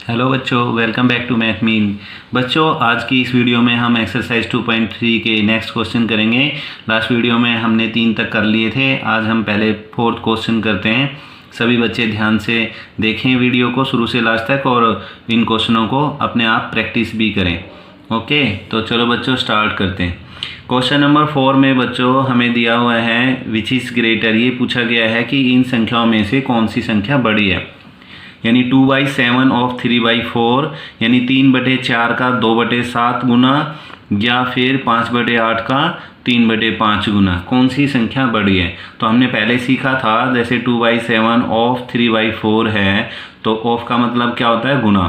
Hello बच्चों, welcome back to math mean. बच्चों, आज की इस वीडियो में हम एक्सरसाइज 2.3 के नेक्स्ट क्वेश्चन करेंगे। लास्ट वीडियो में हमने 3 तक कर लिए थे। आज हम पहले 4th क्वेश्चन करते हैं। सभी बच्चे ध्यान से देखें वीडियो को शुरू से लास्ट तक और इन क्वेश्चनों को अपने आप प्रैक्टिस भी करें। ओके, तो चलो बच्चों स्टार्ट करते हैं। क्वेश्चन नंबर 4 में बच्चों हमें दिया हुआ है विच इज़ ग्रेटर। ये पूछा गया है कि इन संख्याओं में से कौन सी संख्या बड़ी है। यानी 2/7 और 3/4, यानी 3/4 का 2/7 गुना या फिर 5/8 का 3/5 गुना, कौन सी संख्या बड़ी है। तो हमने पहले सीखा था जैसे 2/7 ऑफ 3/4 है, तो ऑफ का मतलब क्या होता है, गुना।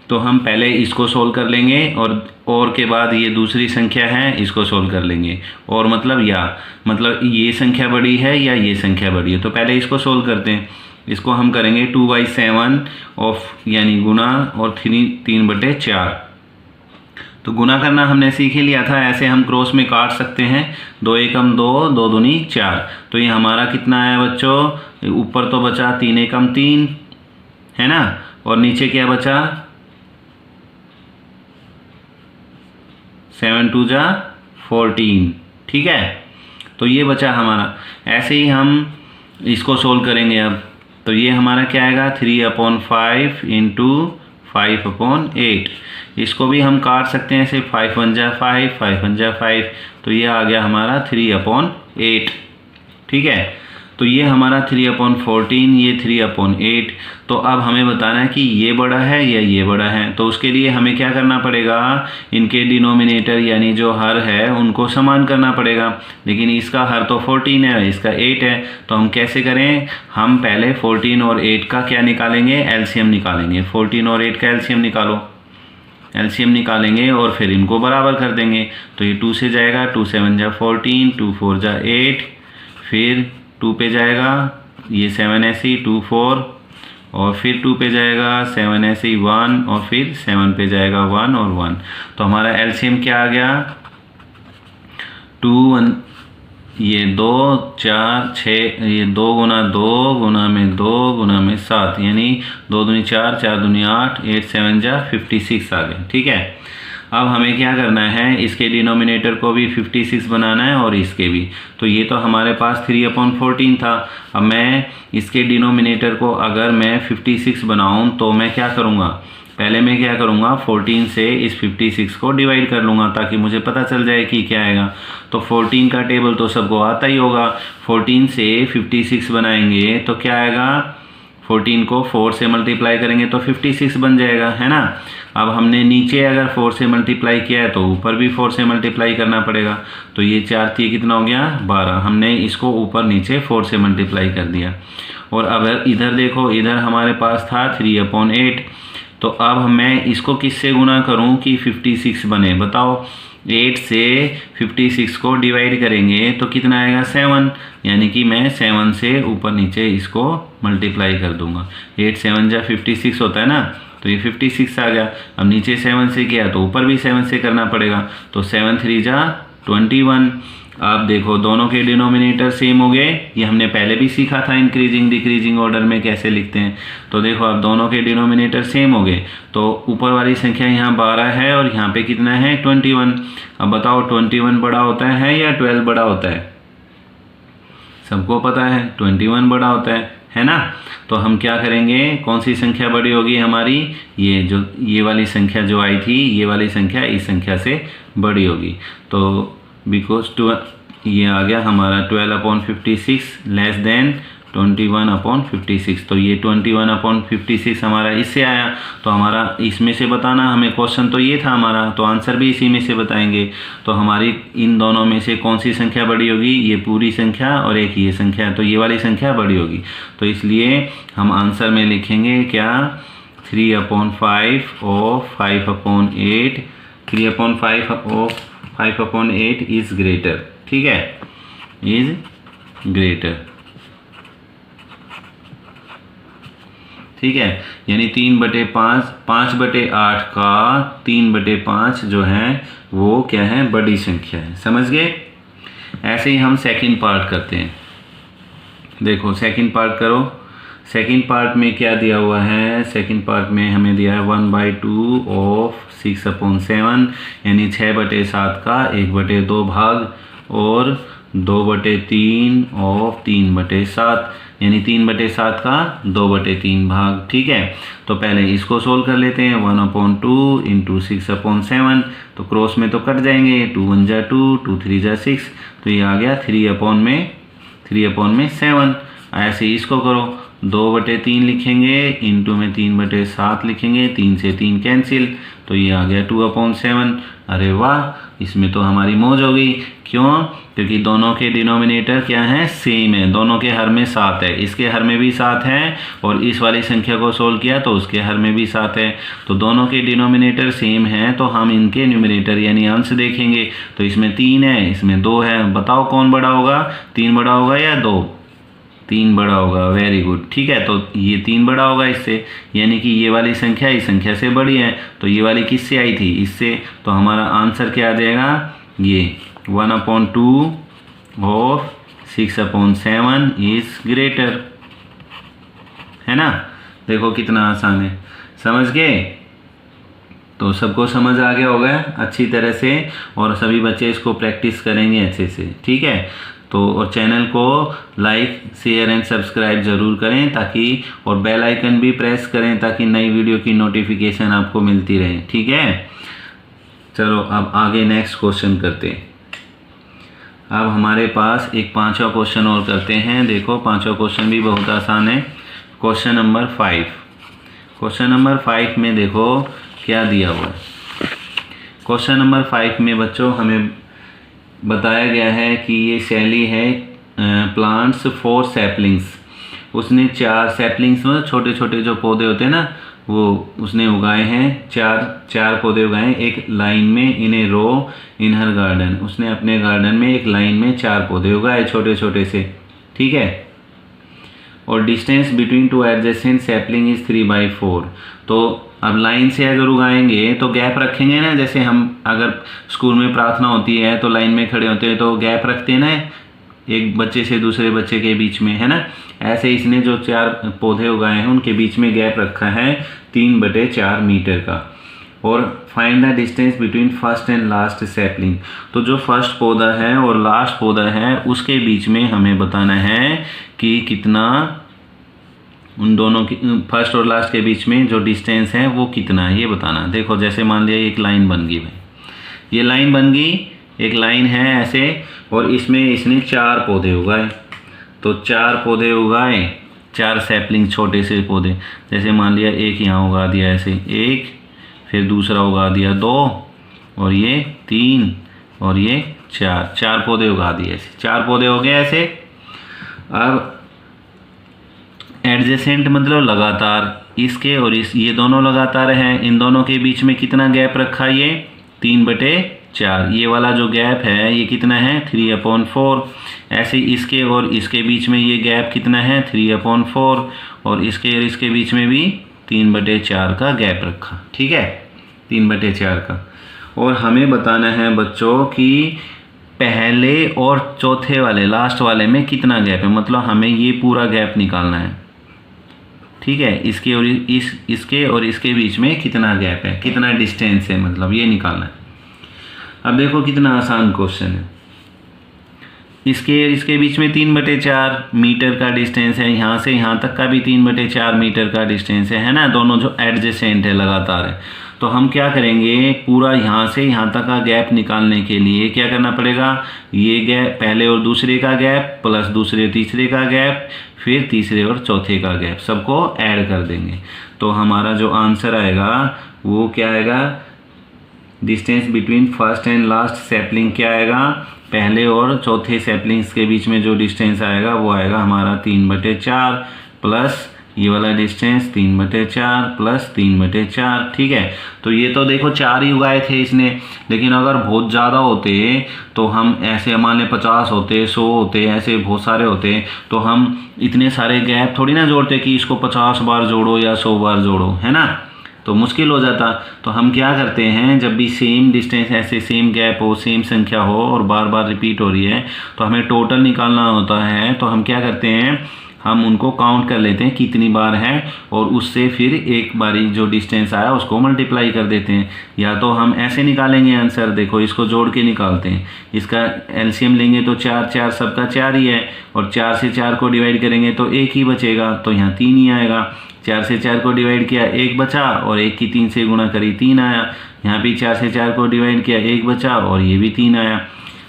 तो हम पहले इसको सोल्व कर लेंगे और के बाद ये दूसरी संख्या है, इसको सोल्व कर लेंगे। और मतलब ये संख्या बड़ी है या ये संख्या बड़ी है। तो पहले इसको सोल्व करते हैं। इसको हम करेंगे 2/7 ऑफ यानी गुना और 3/4। तो गुना करना हमने सीख ही लिया था। ऐसे हम क्रॉस में काट सकते हैं। 2 एकम 2, 2 दूनी 4। तो ये हमारा कितना है बच्चों, ऊपर तो बचा 3 एकम 3 है ना, और नीचे क्या बचा 7 2 जा 14। ठीक है, तो ये बचा हमारा। ऐसे ही हम इसको सोल्व करेंगे अब। तो ये हमारा क्या आएगा 3/5 इंटू 5/8। इसको भी हम काट सकते हैं ऐसे 5 1 जा 5, 5 1 जा 5। तो ये आ गया हमारा 3/8। ठीक है, तो ये हमारा 3/14, ये 3/8। तो अब हमें बताना है कि ये बड़ा है या ये बड़ा है। तो उसके लिए हमें क्या करना पड़ेगा, इनके डिनोमिनेटर यानी जो हर है उनको समान करना पड़ेगा। लेकिन इसका हर तो 14 है, इसका 8 है। तो हम कैसे करें, हम पहले 14 और 8 का क्या निकालेंगे, एलसीएम निकालेंगे। 14 और 8 का एलसीएम निकालो। एलसीएम निकालेंगे और फिर इनको बराबर कर देंगे। तो ये 2 से जाएगा, 2 7 जा 14, 2 4 जा 8, फिर 2 पे जाएगा ये 7 ऐसे ही 2 4, और फिर 2 पे जाएगा 7 ऐसे ही 1, और फिर 7 पे जाएगा 1 और 1। तो हमारा एलसीएम क्या आ गया 2 1, ये 2 4 6, ये 2 गुना 2 गुना में 2 गुना में 7, यानी 2 दूनी 4, 4 दूनी 8, 8 7 जा 56 आ गए। ठीक है, अब हमें क्या करना है, इसके डिनोमिनेटर को भी 56 बनाना है और इसके भी। तो ये तो हमारे पास 3/14 था। अब मैं इसके डिनोमिनेटर को अगर मैं 56 बनाऊं तो मैं क्या करूंगा, पहले मैं क्या करूंगा 14 से इस 56 को डिवाइड कर लूँगा ताकि मुझे पता चल जाए कि क्या आएगा। तो 14 का टेबल तो सबको आता ही होगा। 14 से 56 बनाएंगे तो क्या आएगा, 14 को 4 से मल्टीप्लाई करेंगे तो 56 बन जाएगा, है ना। अब हमने नीचे अगर 4 से मल्टीप्लाई किया है तो ऊपर भी 4 से मल्टीप्लाई करना पड़ेगा। तो ये 4 थी, कितना हो गया 12। हमने इसको ऊपर नीचे 4 से मल्टीप्लाई कर दिया। और अब इधर देखो, इधर हमारे पास था 3/8। तो अब मैं इसको किससे गुना करूं कि 56 बने, बताओ। 8 से 56 को डिवाइड करेंगे तो कितना आएगा 7, यानी कि मैं 7 से ऊपर नीचे इसको मल्टीप्लाई कर दूंगा। 8 7 जा 56 होता है ना, तो ये 56 आ गया। अब नीचे 7 से किया तो ऊपर भी 7 से करना पड़ेगा। तो 7 3 जा 21। अब देखो दोनों के डिनोमिनेटर सेम हो गए। ये हमने पहले भी सीखा था इंक्रीजिंग डिक्रीजिंग ऑर्डर में कैसे लिखते हैं। तो देखो अब दोनों के डिनोमिनेटर सेम हो गए। तो ऊपर वाली संख्या यहाँ 12 है और यहाँ पे कितना है 21। अब बताओ 21 बड़ा होता है या 12 बड़ा होता है, सबको पता है 21 बड़ा होता है ना। तो हम क्या करेंगे, कौन सी संख्या बड़ी होगी हमारी, ये वाली संख्या जो आई थी, ये वाली संख्या इस संख्या से बड़ी होगी। तो बिकॉज ये आ गया हमारा 12/56 लेस देन 21/56। तो ये 21/56 हमारा इससे आया। तो हमारा इसमें से बताना, हमें क्वेश्चन तो ये था हमारा, तो आंसर भी इसी में से बताएंगे। तो हमारी इन दोनों में से कौन सी संख्या बड़ी होगी, ये पूरी संख्या और एक ये संख्या, तो ये वाली संख्या बड़ी होगी। तो इसलिए हम आंसर में लिखेंगे क्या 3/5 ऑफ 5/8, 3/5 ऑफ 5/8 इज ग्रेटर। ठीक है, इज ग्रेटर। ठीक है, यानी 3/5, 5/8 का 3/5 जो है वो क्या है, बड़ी संख्या है। समझ गए। ऐसे ही हम सेकंड पार्ट करते हैं। देखो सेकंड पार्ट करो। सेकंड पार्ट में क्या दिया हुआ है, सेकंड पार्ट में हमें दिया है 1/2 ऑफ 6/7 यानी 6/7 का 1/2 भाग और 2/3 ऑफ 3/7 यानी 3/7 का 2/3 भाग। ठीक है, तो पहले इसको सोल्व कर लेते हैं। 1/2 इंटू 6/7 तो क्रॉस में तो कट जाएंगे, 2 1 जा 2, 2 3 जा 6, तो ये आ गया 3/7। ऐसे ही इसको करो, 2/3 लिखेंगे, इंटू में 3/7 लिखेंगे, 3 से 3 कैंसिल, तो ये आ गया 2/7। अरे वाह, इसमें तो हमारी मौज हो गई। क्यों? क्योंकि दोनों के डिनोमिनेटर क्या हैं, सेम है, दोनों के हर में 7 है, इसके हर में भी 7 है और इस वाली संख्या को सोल्व किया तो उसके हर में भी 7 है, तो दोनों के डिनोमिनेटर सेम है, तो हम इनके न्यूमरेटर यानी अंश देखेंगे। तो इसमें 3 है, इसमें 2 है, बताओ कौन बड़ा होगा, 3 बड़ा होगा या 2? 3 बड़ा होगा, वेरी गुड। ठीक है, तो ये 3 बड़ा होगा इससे, यानी कि ये वाली संख्या इस संख्या से बड़ी है, तो ये वाली किससे आई थी, इससे, तो हमारा आंसर क्या आ जाएगा, ये 1/2 ऑफ 6/7 इज ग्रेटर, है ना। देखो कितना आसान है, समझ गए? तो सबको समझ आ गया होगा अच्छी तरह से, और सभी बच्चे इसको प्रैक्टिस करेंगे अच्छे से। ठीक है, तो और चैनल को लाइक शेयर एंड सब्सक्राइब ज़रूर करें ताकि, और बेल आइकन भी प्रेस करें ताकि नई वीडियो की नोटिफिकेशन आपको मिलती रहे। ठीक है, चलो अब आगे नेक्स्ट क्वेश्चन करते हैं। अब हमारे पास एक 5वां क्वेश्चन और करते हैं। देखो 5वां क्वेश्चन भी बहुत आसान है। क्वेश्चन नंबर 5, क्वेश्चन नंबर 5 में देखो क्या दिया हुआ है। क्वेश्चन नंबर 5 में बच्चों हमें बताया गया है कि ये शैली है प्लांट्स 4 सैपलिंग्स, उसने 4 सैपलिंग्स में छोटे छोटे जो पौधे होते हैं ना, वो उसने उगाए हैं, चार पौधे उगाए हैं एक लाइन में, इन ए रो इन हर गार्डन। उसने अपने गार्डन में एक लाइन में 4 पौधे उगाए छोटे छोटे से। ठीक है, और distance between 2 adjacent sapling is 3/4। तो अब लाइन से अगर उगाएंगे तो गैप रखेंगे ना, जैसे हम अगर स्कूल में प्रार्थना होती है तो लाइन में खड़े होते हैं तो गैप रखते हैं ना एक बच्चे से दूसरे बच्चे के बीच में, है ना। ऐसे इसने जो 4 पौधे उगाए हैं उनके बीच में गैप रखा है 3/4 मीटर का। और find the distance between first and last sapling. तो जो फर्स्ट पौधा है और लास्ट पौधा है उसके बीच में हमें बताना है कि कितना, उन दोनों की फर्स्ट और लास्ट के बीच में जो डिस्टेंस है वो कितना है, ये बताना। देखो जैसे मान लिया एक लाइन बन गई भाई, ये लाइन बन गई, एक लाइन है ऐसे, और इसमें इसने 4 पौधे उगाए। तो 4 पौधे उगाए, 4 सैपलिंग छोटे से पौधे, जैसे मान लिया एक यहाँ उगा दिया ऐसे, एक, फिर दूसरा उगा दिया 2, और ये 3, और ये 4 पौधे उगा दिए ऐसे, 4 पौधे हो गए ऐसे। अब एडजेसेंट मतलब लगातार, इसके और इस, ये दोनों लगातार हैं, इन दोनों के बीच में कितना गैप रखा, ये 3/4। ये वाला जो गैप है ये कितना है 3/4। ऐसे इसके और इसके बीच में ये गैप कितना है 3/4, और इसके बीच में भी 3/4 का गैप रखा। ठीक है, 3/4 का। और हमें बताना है बच्चों कि पहले और चौथे वाले लास्ट वाले में कितना गैप है, मतलब हमें ये पूरा गैप निकालना है। ठीक है, इसके और इसके बीच में कितना गैप है, कितना डिस्टेंस है, मतलब ये निकालना है। अब देखो कितना आसान क्वेश्चन है। इसके बीच में 3/4 मीटर का डिस्टेंस है, यहाँ से यहाँ तक का भी 3/4 मीटर का डिस्टेंस है ना, दोनों जो एडजेसेंट है लगातार है। तो हम क्या करेंगे, पूरा यहाँ से यहाँ तक का गैप निकालने के लिए क्या करना पड़ेगा, ये गैप पहले और दूसरे का गैप प्लस दूसरे तीसरे का गैप, फिर तीसरे और चौथे का गैप, सबको ऐड कर देंगे। तो हमारा जो आंसर आएगा वो क्या आएगा, distance between first and last sapling क्या आएगा, पहले और चौथे सैपलिंग्स के बीच में जो डिस्टेंस आएगा वो आएगा हमारा 3/4 प्लस ये वाला डिस्टेंस 3/4 प्लस 3/4। ठीक है, तो ये तो देखो 4 ही उगाए थे इसने, लेकिन अगर बहुत ज़्यादा होते तो हम ऐसे मान लें 50 होते, 100 होते, ऐसे बहुत सारे होते, तो हम इतने सारे गैप थोड़ी ना जोड़ते कि इसको 50 बार जोड़ो या 100 बार जोड़ो, है ना, तो मुश्किल हो जाता। तो हम क्या करते हैं, जब भी सेम डिस्टेंस ऐसे सेम गैप हो, सेम संख्या हो और बार बार रिपीट हो रही है, तो हमें टोटल निकालना होता है। तो हम क्या करते हैं, हम उनको काउंट कर लेते हैं कितनी बार है, और उससे फिर एक बारी जो डिस्टेंस आया उसको मल्टीप्लाई कर देते हैं। या तो हम ऐसे निकालेंगे आंसर, देखो इसको जोड़ के निकालते हैं, इसका एलसीएम लेंगे तो 4 4 सबका 4 ही है, और 4 से 4 को डिवाइड करेंगे तो 1 ही बचेगा, तो यहाँ 3 ही आएगा। 4 से 4 को डिवाइड किया 1 बचा, और 1 की 3 से गुणा करी 3 आया। यहाँ भी 4 से 4 को डिवाइड किया 1 बचा, और ये भी 3 आया।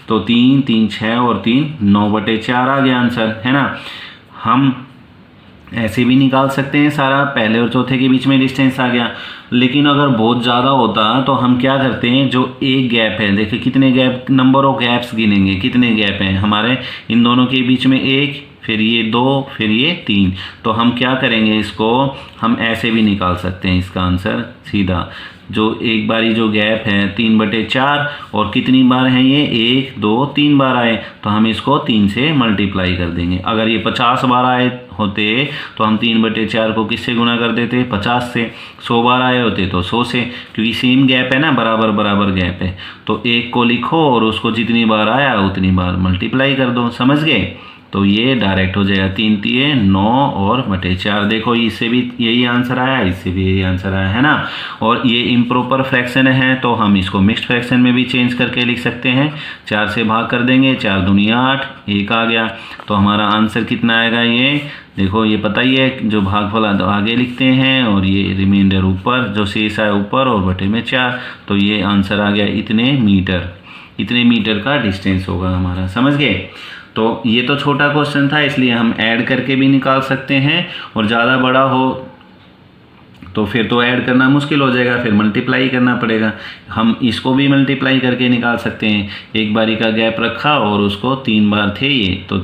तो 3 3 6 और 3 9/4 आ गया आंसर, है ना। हम ऐसे भी निकाल सकते हैं, सारा पहले और चौथे के बीच में डिस्टेंस आ गया। लेकिन अगर बहुत ज़्यादा होता तो हम क्या करते हैं, जो एक गैप है, देखिए कितने गैप, नंबर ऑफ गैप्स गिनेंगे, कितने गैप हैं हमारे इन दोनों के बीच में, 1, फिर ये 2, फिर ये 3। तो हम क्या करेंगे, इसको हम ऐसे भी निकाल सकते हैं इसका आंसर सीधा। जो एक बारी जो गैप है 3/4, और कितनी बार है ये, 1 2 3 बार आए, तो हम इसको 3 से मल्टीप्लाई कर देंगे। अगर ये 50 बार आए होते तो हम 3/4 को किससे गुणा कर देते, 50 से। 100 बार आए होते तो 100 से, क्योंकि सेम गैप है ना, बराबर बराबर गैप है। तो 1 को लिखो और उसको जितनी बार आया उतनी बार मल्टीप्लाई कर दो, समझ गए। तो ये डायरेक्ट हो जाएगा 3 3 9 और बटे 4। देखो इससे भी यही आंसर आया, इससे भी यही आंसर आया, है ना। और ये इम्प्रॉपर फ्रैक्शन है तो हम इसको मिक्स्ड फ्रैक्शन में भी चेंज करके लिख सकते हैं। 4 से भाग कर देंगे, 4 दूनी 8, 1 आ गया। तो हमारा आंसर कितना आएगा, ये देखो, ये पता ही है, जो भागफल आगे लिखते हैं और ये रिमाइंडर ऊपर, जो शेष आया ऊपर और बटे में 4। तो ये आंसर आ गया इतने मीटर का डिस्टेंस होगा हमारा, समझ गए। तो ये तो छोटा क्वेश्चन था, इसलिए हम ऐड करके भी निकाल सकते हैं, और ज़्यादा बड़ा हो तो फिर तो ऐड करना मुश्किल हो जाएगा, फिर मल्टीप्लाई करना पड़ेगा। हम इसको भी मल्टीप्लाई करके निकाल सकते हैं। एक बारी का गैप रखा और उसको 3 बार थे ये, तो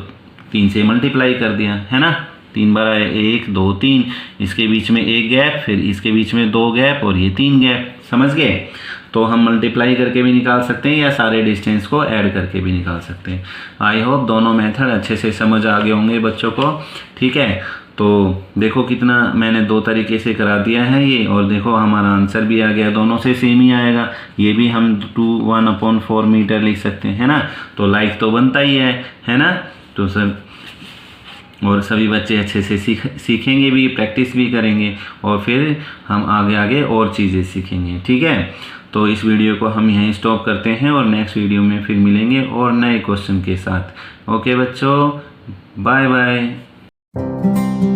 3 से मल्टीप्लाई कर दिया, है ना। 3 बार आए, 1 2 3, इसके बीच में 1 गैप, फिर इसके बीच में 2 गैप, और ये 3 गैप, समझ गए। तो हम मल्टीप्लाई करके भी निकाल सकते हैं, या सारे डिस्टेंस को ऐड करके भी निकाल सकते हैं। आई होप दोनों मेथड अच्छे से समझ आ गए होंगे बच्चों को, ठीक है। तो देखो कितना मैंने 2 तरीके से करा दिया है ये, और देखो हमारा आंसर भी आ गया, दोनों से सेम ही आएगा। ये भी हम 1/4 मीटर लिख सकते हैं, है ना। तो लाइक तो बनता ही है ना। तो सर, और सभी बच्चे अच्छे से सीखेंगे भी, प्रैक्टिस भी करेंगे, और फिर हम आगे और चीज़ें सीखेंगे, ठीक है। तो इस वीडियो को हम यहीं स्टॉप करते हैं, और नेक्स्ट वीडियो में फिर मिलेंगे और नए क्वेश्चन के साथ। ओके बच्चों, बाय बाय।